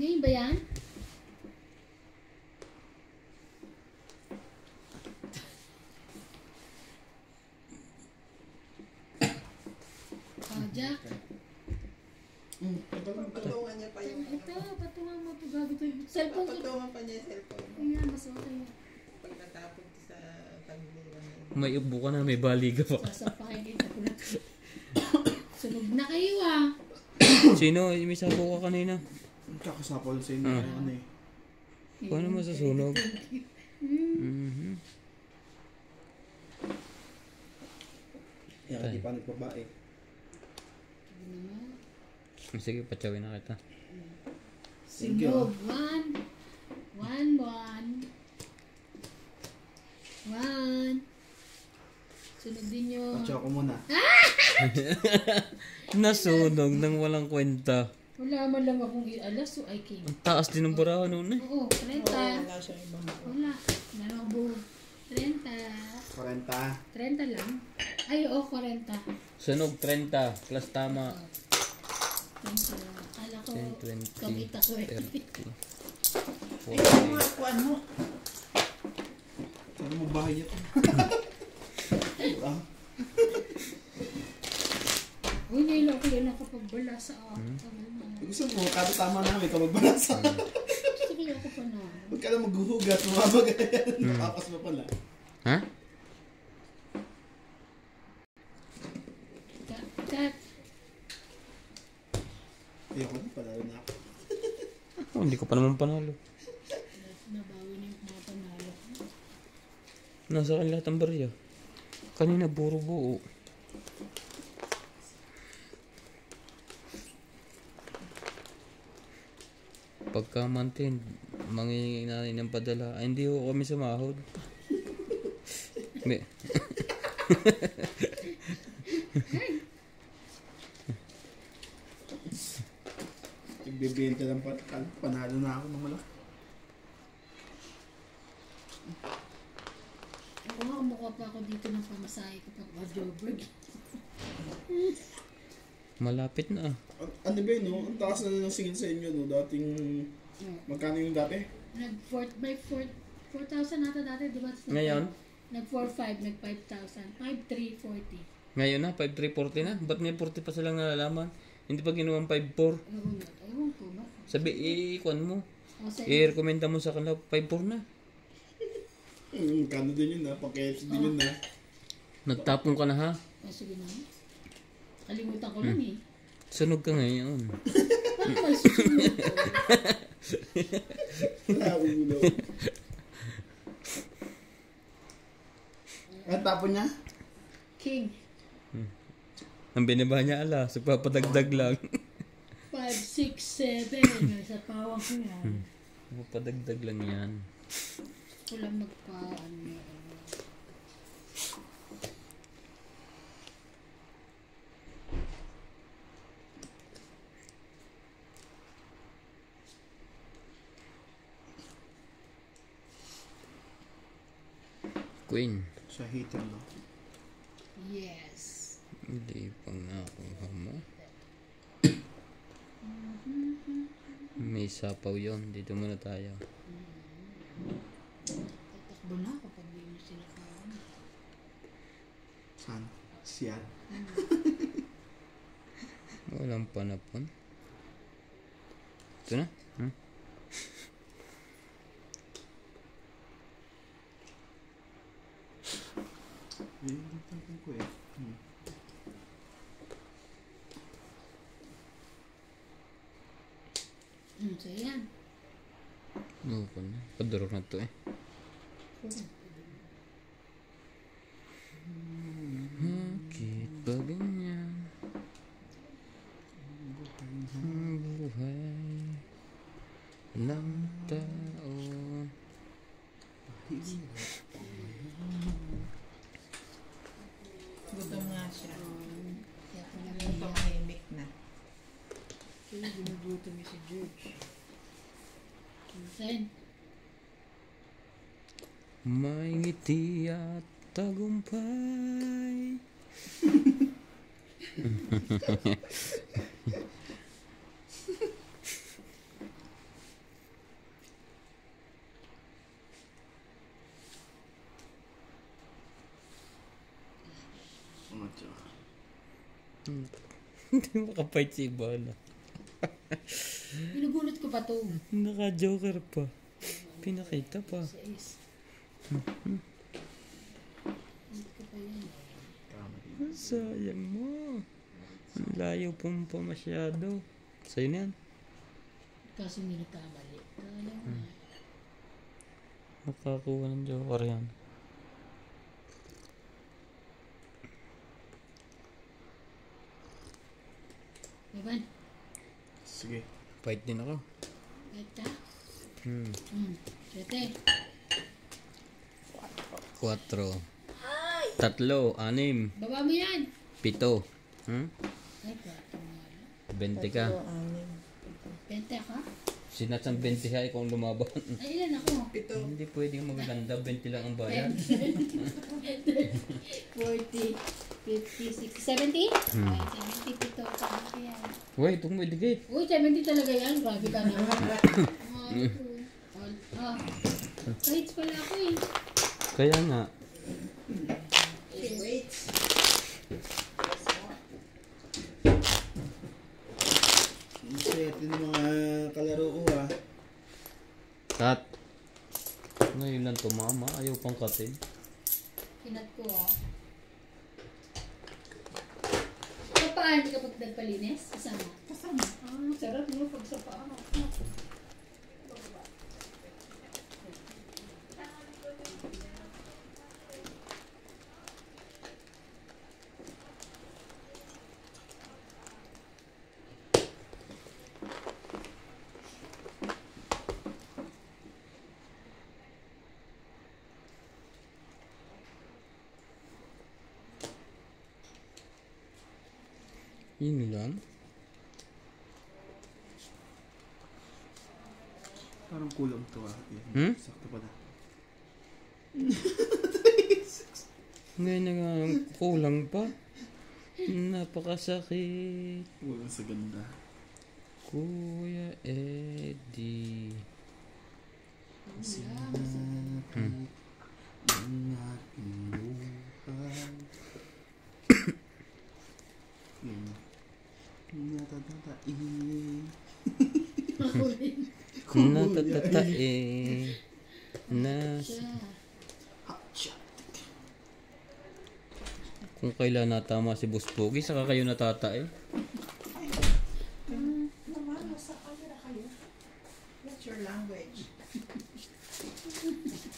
ngayon ba yan? Oh, Jack. Patungan niya pa yung Ito, patungan mo ito. Gago ito yung cellphone ko. Patungan pa niya yung cellphone. Ayan, mas okay. Pag natapon sa tagliwan. May ubo ka na, may baliga pa. Sasapakin kita ko na. Sunog na kayo ah. Sino? May sapo ka kanina. Kakasapol sa inyo. Ano eh. Paano masasunog? Yan, hindi pa nagbabae. Sige, patsawin na kita. Thank you. Sunog. One. Sunog din yun. Patsa ko muna. Nasunog nang walang kwenta. Wala man lang akong alas so I came. Ang taas din ng burahan noon eh. Oo, 30. Wala siyang ibang Wala. Dalawang buo. 30. 40. 30 lang. Ay, oo, 40. Sunog 30 plus tama. Thank you. Akala ko, 10, 20, kamita ko eh. 30, Ay, yung 40. mga kuwan mo. Sana mo bahay ito. Uy, ngayon ako yun nakapagbala sa akin. Gusto mo, kada tama namin ito magbalasa. Gusto ko ako pa na. Huwag ka na maghuhugas, mamamagayan. Nakapas mo pala. Ha? Kat, Ayoko na, panalo na ako. Oh, hindi ko pa naman panalo. nabawi na yung mga panalo. Nasa akin lahat ang barya. Kanina buro buo. Pagka month-end, mangingi natin ng padala. Ay, hindi ko kami sumahod. May... Nagbibenta lang panalo na ako ng malaki. Ako nga, kumukha pa ako dito ng pamasahe ko pa Joburg. Malapit na ah. Ano ba yun, no? Ang taas na ng singil sa inyo, no? Dating, magkano yung dati? May 4,000 nata dati, di ba? Ngayon? Nag 4,500, nag 5,000. 5,340. Ngayon na, 5,340 na. Ba't may 40 pa silang nalalaman? Hindi pa ginawang 5,400. Ewan ko ba? Sabi, ikuan mo. O, sa I-recommenda mo sa kanila, 5,400 na. Kano din yun, ha? Pang-KFC din yun, ha? Nagtapong ka na ha. sige na. Kalimutan ko lang eh. Sunog ka ngayon. Paano may susunod ko? Ulo. Ang tapon niya? King. Ang binaba niya ala, papadagdag lang. 5, 6, 7. Sa pawang ko yan. Papadagdag lang yan. Gusto ko lang magpa-ano. Queen. Sa heater, no? Yes. Hindi pang nakuha mo. May sapaw yon. Dito muna tayo. Tatakbo na kapag hindi mo sila kawan. Saan? Siyan. Walang panapon. Ito na. Yung tapon ko eh. So yan. Oo pa na. Padurok na to eh. Bakit ba ganyan? Ang buhay ng tao. Gutom nga siya. Kaya ko na Yung tumahimik na. kaya ginuguto niya si George. Sen. May ngiti at tagumpay. Hindi makapait si Ibana. Binubulot ko pa to. Naka-joker pa. Pinakita pa. Sa is. Hindi ko pa yan. Sayang mo. Ang layo pong pa masyado. Sa'yo na yan. Kaso may nagkamali. Alam mo. Nakakuha ng joker yan. Evan, Sige. Fight din ako. ito. Sete. 4. 3. 6. Baba mo yan. 7. Ay, 4 nga lang. 20 ka. 6. 20 ka? Sinat ang 20 hay kung lumaban. Ay, ilan ako? 7. Hindi pwedeng magaganda, 20 lang ang bayan. 40, 50, 60, 70? Ay, 70, pito. Kaya. Uy, itong may digit. Uy, 70 talaga yan. Grabe ka naman. Kahit pala ako eh. Kaya nga. Wait. Set yung mga kalaro ko ha. Kat. Ngayon lang tumama, ayaw pang katin. Kinat ko ah. So, paano ka pag nagpalinis? Kasama? Kasama. Ah, sarap mo pag sa paa. Yun lang. Parang kulang to ha. Hmm? Sakto pa na. Ngayon na nga, kulang pa. Napakasakit. Kulang sa ganda. Kuya Eddie. Sinapit ang aking buhay. Yun. Natatatain. Ako rin. Natatatain. Siya. Hotshot. Kung kailan natama si Boss Pogi, saka kayo natatae. Naman, nasa camera kayo. What's your language?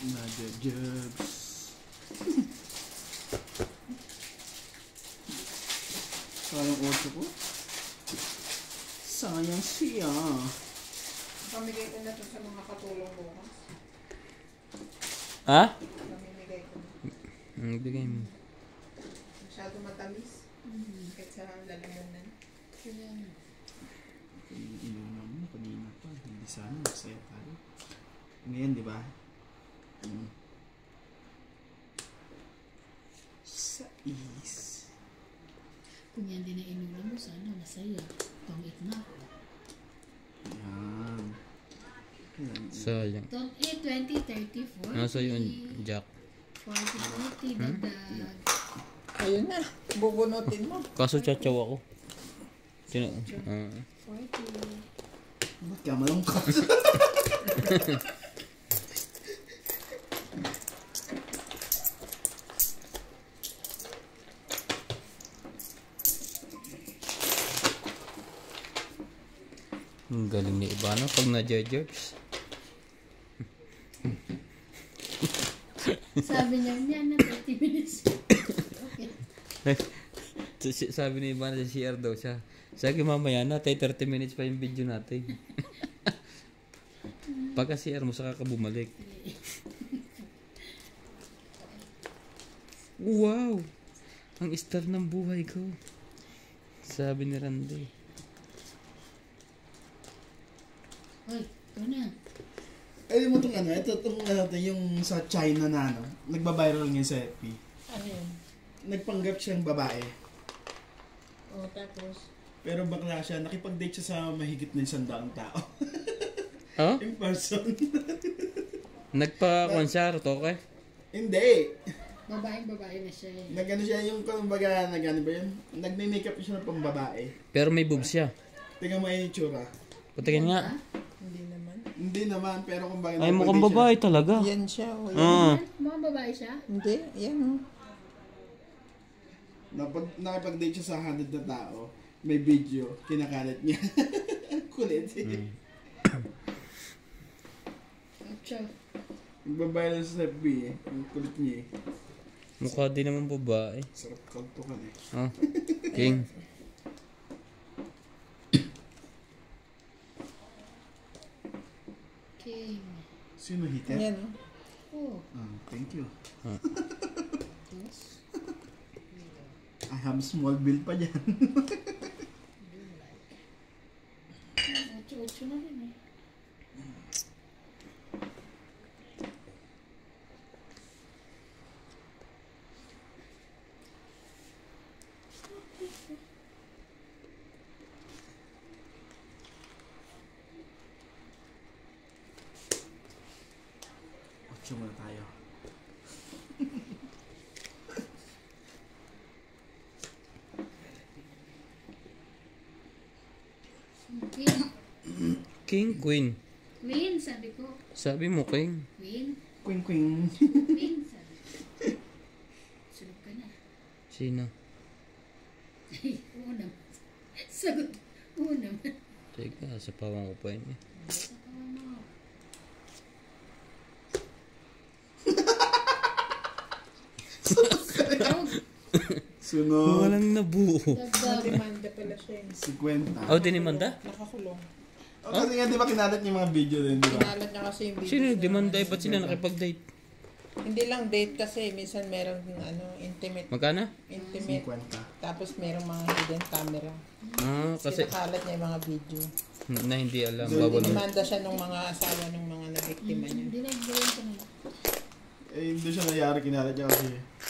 Nagajabs. Sayang 8 ko. Sayang siya. Pamigay ko na to sa mga katulong bukas. Ha? Pamimigay ko na. Bigay mo. Masyado matamis. Kahit sa lalamunan. Kaya na. Inuna mo kanina pa. Hindi sana masaya tayo. Ngayon, di ba? Sais. Kung yan din ang inulam mo, sana masaya. Don't eat na. Yan. Yan. Sayang. Don't eat 20, 30, 40. Nasa yun, Jack. 40, 40, dagdag. Ayun na. Bubunutin mo. Kaso tsatsaw ako. 40. Ba't ka malungkot? Ang galing ni Ivana pag na-judge. Sabi niya, yan na 30 minutes. Okay. Sabi ni Ivana sa CR daw siya. Sabi mamaya na, tayo 30 minutes pa yung video natin. Pagka CR mo, saka ka bumalik. Wow! Ang star ng buhay ko. Sabi ni Randy. Uy, ito na. Alam mo itong ano, ito yung sa China na ano, nagbabiral ngayon sa FB. Ano yun? Nagpanggap siyang babae. O, tapos? Pero bakla siya, nakipag-date siya sa mahigit na 100 tao. Oh? In person. Nagpa-concert, okay? Hindi. Babae na siya eh. Nagano siya yung kumbaga, nagano ba yun? Nagme-makeup siya ng pambabae. Pero may boobs siya. Tingnan mo yung itsura. Patingin nga. Hindi naman. Hindi naman, pero kumbaga... Ay, mukhang nakipag-date babae talaga. Yan siya. O yan. Ah. Mga babae siya? Hindi. Yan o. Nakipag-date siya sa 100 na tao. May video, kinakalat niya. Kulit. Ocho. Nagbabayal sa FB eh. Ang kulit niya eh. Mukha din naman babae. Sarap kantukan eh. Oh. King. King. Sino hitter? Yan o. Oh. Thank you. Tapos? I have small bill pa dyan. Ocho na rin eh. Picture muna tayo. Queen. King, queen. Queen, sabi ko. Sabi mo, king. Queen. Queen, queen. Queen, sabi ko. Sunod ka na. Sino? Ay, oo naman. Sagot. Oo naman. Teka, sa pawang ko pa yun eh. Sa kawan mo. Sunod. Walang nabuo. Dagdag. Demanda pala siya eh. 50. Oh, dinimanda? Nakakulong. Oh, kasi nga di ba kinalat niya yung mga video din, di ba? Kinalat niya kasi yung video. Sino yung demanda? Ba't sila nakipag-date? Hindi lang date kasi, minsan merong intimate. Magkano? Intimate. 50. Tapos merong mga hidden camera. Ah, kasi Sinakalat niya yung mga video. na hindi alam. So, Bawal. Dinimanda siya ng mga asawa ng mga nabiktima niya. Hindi lang gawin ko na. Eh, hindi siya nangyari, kinalat niya kasi.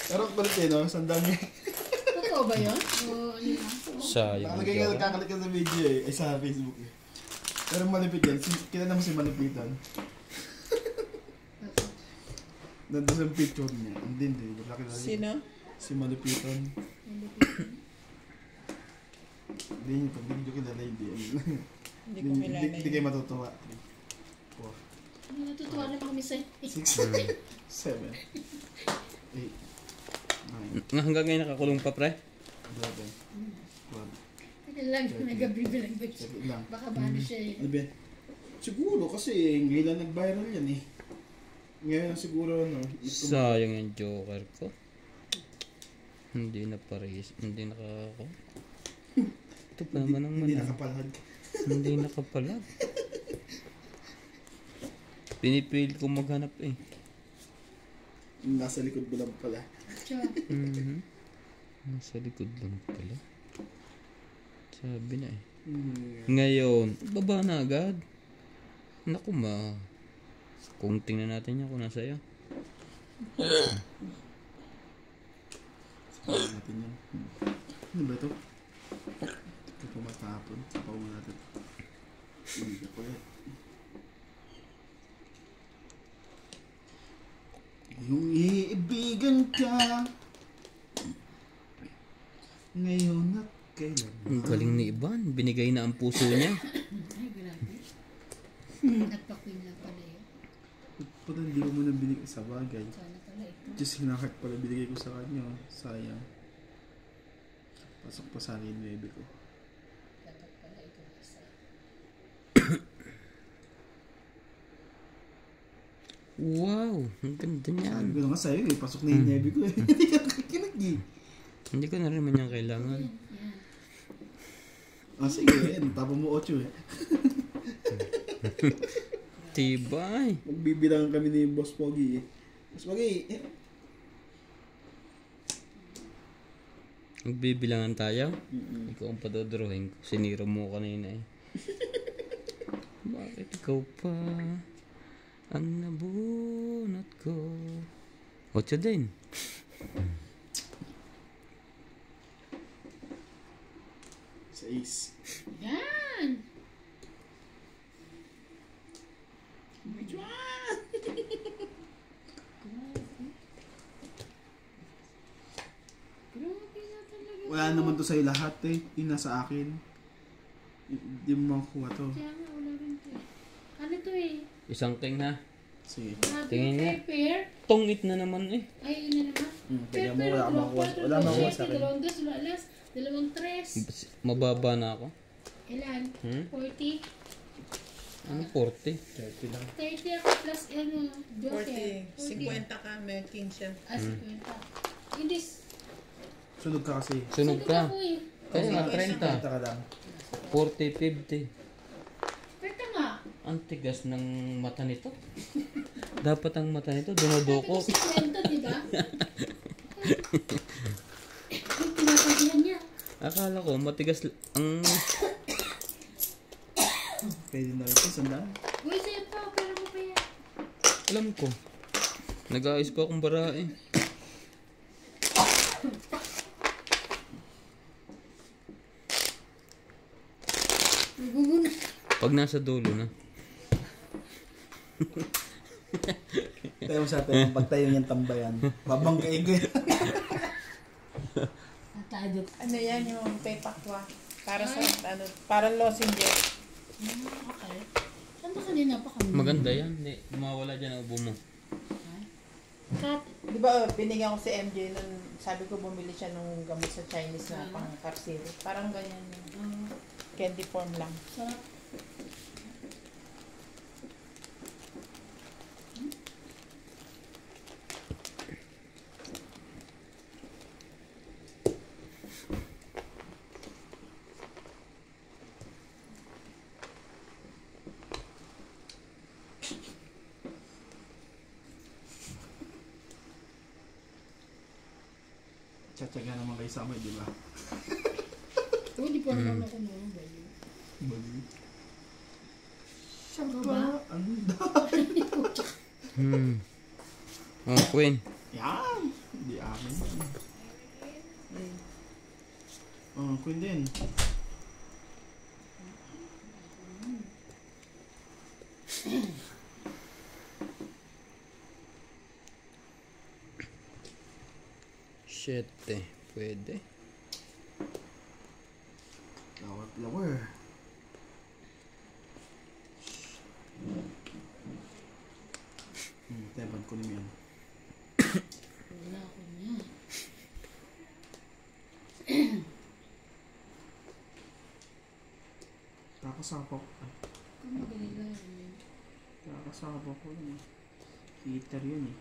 Pero kulit eh, no? Sandal niya. Totoo ba yun? O ano lang? Sayang. Nakalagay ka, nagkakalat ka sa video eh. Ay, sa Facebook eh. Pero malipit yan. Kilala mo si Malipitan. Nandun sa picture niya. Hindi. Sino? Si Malipitan. Hindi niyo ito. Hindi niyo kilala. Hindi ko kilala Hindi kayo matutuwa. 3, 4, Ano natutuwa na pa kami sa 6, 7, 8, 9, Hanggang ngayon nakakulong pa, pre? 11, 12. Ano lang, nagabibilang ba siya? Sabi lang. Baka bano siya eh. Ano ba? Siguro kasi ngayon lang nag-viral yan eh. Ngayon lang siguro ano. Sayang yung joker ko. Hindi na pares. Hindi nakako. Ito pa naman ang Hindi mana. nakapalag. Hindi nakapalag. Pinipilit ko maghanap eh. Nasa likod mo lang pala. Siya. Nasa likod lang pala. Sabi na eh. Hmm. Ngayon, baba na agad. Naku ma. Kung tingnan natin yan kung nasa iyo. Sabi natin yan. Ano ba ito? Ito pa matapon. Sapaw mo natin. Hindi ko yan. Yung iibigan ka ngayon at kailan. Ang galing ni Ivan. Binigay na ang puso niya. Ay, grabe. Nagpa-queen lang pala yun. Pala hindi mo muna binigay sa bagay. Sana pala ito. Just hinakit pala binigay ko sa kanya. Sayang. Pasok pa sa akin yung baby ko. Dapat pala ito isa. Wow, ang ganda Sabi niyan. ko na nga sa'yo eh. Pasok na yung baby ko eh. Hindi ka nakikinig eh. Hindi ko na rin man yan kailangan. Yan. Ah sige yan. Tapos mo 8 eh. Tibay. Magbibilangan kami ni Boss Pogi eh. Boss Pogi eh. Magbibilangan tayo? Ikaw ang padodrawing ko. Siniro mo kanina eh. Bakit ikaw pa ang nabunot ko? 8 din. Sa Ace. Yan! Which one? Grabe na talaga. Wala naman to sa'yo lahat eh. Yung nasa akin. Hindi mo makukuha to. Kaya nga, wala rin to eh. Ano to eh? Isang king na. Sige. Grabe Tingin nga. pair. Tongit na naman eh. Ay, yun na naman. Kaya mo wala kang makuha. Wala makuha sa akin. Dalawang dos, wala alas. Dalawang tres. Mababa na ako. Ilan? Hmm? 40? Ano 40? 30 lang. 30 ako plus ano, joker. 40. 50 ka, may king siya. Ah, 50. Hindi. Sunog ka kasi. Sunog ka. Ako eh. Kaya nga 30 30. ka lang. 40, 50. Pwede nga. Ang tigas ng mata nito. Dapat ang mata nito dunodoko. Si Kwento, di ba? Pinapagyan niya. Akala ko matigas ang Pwede na rin ito. Sandaan. Uy, sa'yo pa. Pero ko pa yan. alam ko. Nag-aayos pa akong barae. Naguguna. Pag nasa dulo na. Tayo mo sa atin, pag tayo niyang tambayan, babang kaigay. At tayo. Ano yan yung pepakwa? Para sa, ano, parang lozenge. Okay. Saan ba kanina pa kami? Maganda yan. Hindi, mawala dyan ang ubo mo. Kat. Di ba, binigyan ko si MJ nun, sabi ko bumili siya nung gamot sa Chinese na pang karsiri. Parang ganyan yung candy form lang. Sarap. Tsatsaga naman kayo sa amin, di ba? Oh, hindi pa naman ako noon. Bali. Bali. Saan ba? Ang da. Oh, Queen. Yan! Hindi amin. Oh, Queen din. Shit pwede. Flower. Teban ko naman yan. Wala ko niya. Kakasapok. Kung magalala. Kakasapok ko yun. Heater yun eh.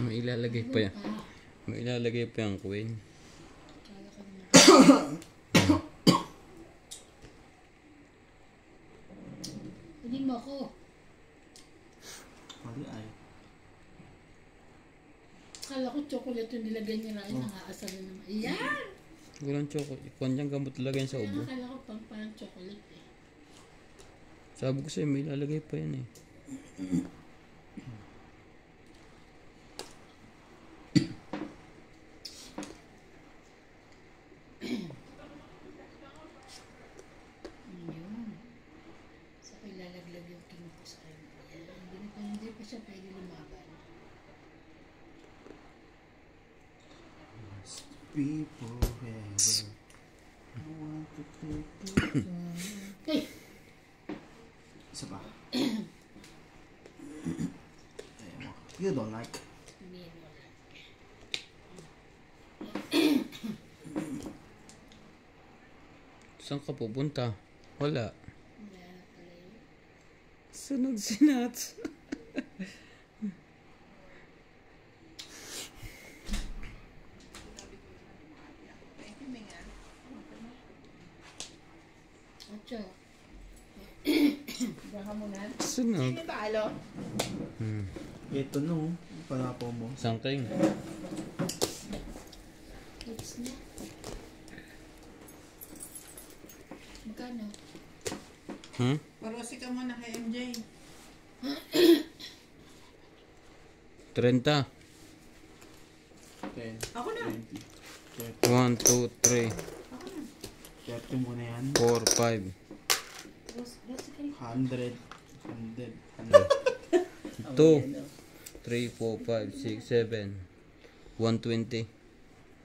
May ilalagay pa yan. May ilalagay pa yung Queen. Kala ko naman. Hindi mo ako. Mali ay. Kala ko chocolate yung nilagay niya lang. Nakaasal na naman. Ayan! Walang chocolate. Ipon niyang gamot lagay sa ubo. Kala ko parang chocolate eh. Sabi ko sa'yo, may ilalagay pa yan eh. Yun. Sa ilalaglag yung king ko sa akin. Ayan. Hindi pa siya pwede lumaban. Be forever. I want to take you. Hey! Isa pa. Ayaw mo. You don't like. Hindi mo wala. Saan ka pupunta? Wala. Wala na pala yun. Sunog si Nats. Ocho. Baka muna. Sunog. Sino talo? Ito no. Palapo mo. Sangking. Kids na. Magkano? Parosi ka muna kay MJ. 30. 10. Ako na. 20. 1, 2, 3, 30 muna yan. 4, 5. Rosy ka rin. 100. 100. 2, 3, 4, 5, 6, 7. 120.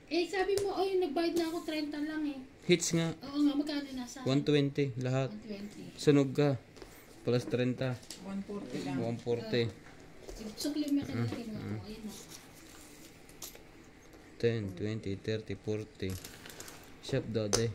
Eh, sabi mo, ay, nagbayad na ako 30 lang eh. Hits nga. Oo nga, magkano nasa? 120 lahat. 120. Sunog ka. Plus 30. 140 lang. 140. Sukli mo ka na kinuha ko. Ayun na. 10, 20, 30, 40. Shop dode.